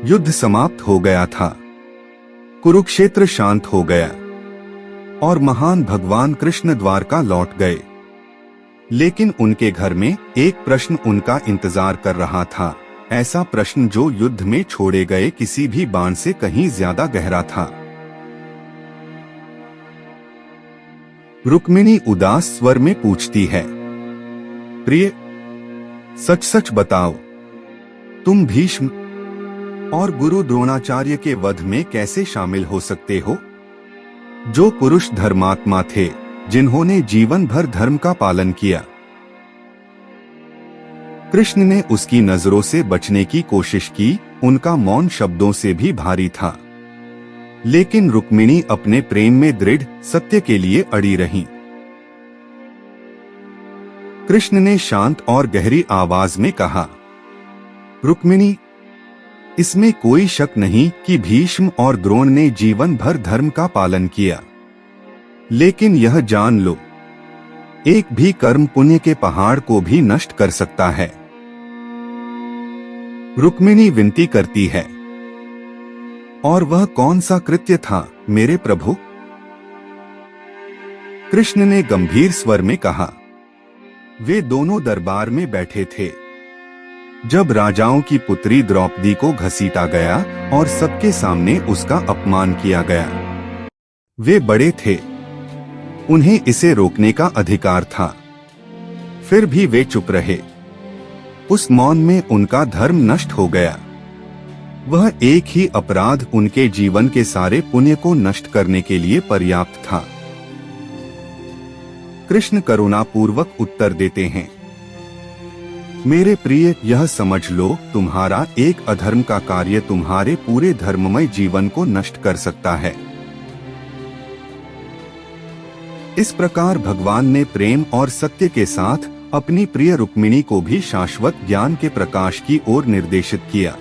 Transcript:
युद्ध समाप्त हो गया था, कुरुक्षेत्र शांत हो गया और महान भगवान कृष्ण द्वारका लौट गए। लेकिन उनके घर में एक प्रश्न उनका इंतजार कर रहा था, ऐसा प्रश्न जो युद्ध में छोड़े गए किसी भी बाण से कहीं ज्यादा गहरा था। रुक्मिणी उदास स्वर में पूछती है, प्रिय, सच सच बताओ, तुम भीष्म और गुरु द्रोणाचार्य के वध में कैसे शामिल हो सकते हो, जो पुरुष धर्मात्मा थे, जिन्होंने जीवन भर धर्म का पालन किया। कृष्ण ने उसकी नजरों से बचने की कोशिश की, उनका मौन शब्दों से भी भारी था। लेकिन रुक्मिणी अपने प्रेम में दृढ़ सत्य के लिए अड़ी रही। कृष्ण ने शांत और गहरी आवाज में कहा, रुक्मिणी, इसमें कोई शक नहीं कि भीष्म और द्रोण ने जीवन भर धर्म का पालन किया। लेकिन यह जान लो, एक भी कर्म पुण्य के पहाड़ को भी नष्ट कर सकता है। रुक्मिणी विनती करती है, और वह कौन सा कृत्य था मेरे प्रभु? कृष्ण ने गंभीर स्वर में कहा, वे दोनों दरबार में बैठे थे जब राजाओं की पुत्री द्रौपदी को घसीटा गया और सबके सामने उसका अपमान किया गया। वे बड़े थे, उन्हें इसे रोकने का अधिकार था, फिर भी वे चुप रहे। उस मौन में उनका धर्म नष्ट हो गया। वह एक ही अपराध उनके जीवन के सारे पुण्य को नष्ट करने के लिए पर्याप्त था। कृष्ण करुणापूर्वक उत्तर देते हैं, मेरे प्रिय, यह समझ लो, तुम्हारा एक अधर्म का कार्य तुम्हारे पूरे धर्ममय जीवन को नष्ट कर सकता है। इस प्रकार भगवान ने प्रेम और सत्य के साथ अपनी प्रिय रुक्मिणी को भी शाश्वत ज्ञान के प्रकाश की ओर निर्देशित किया।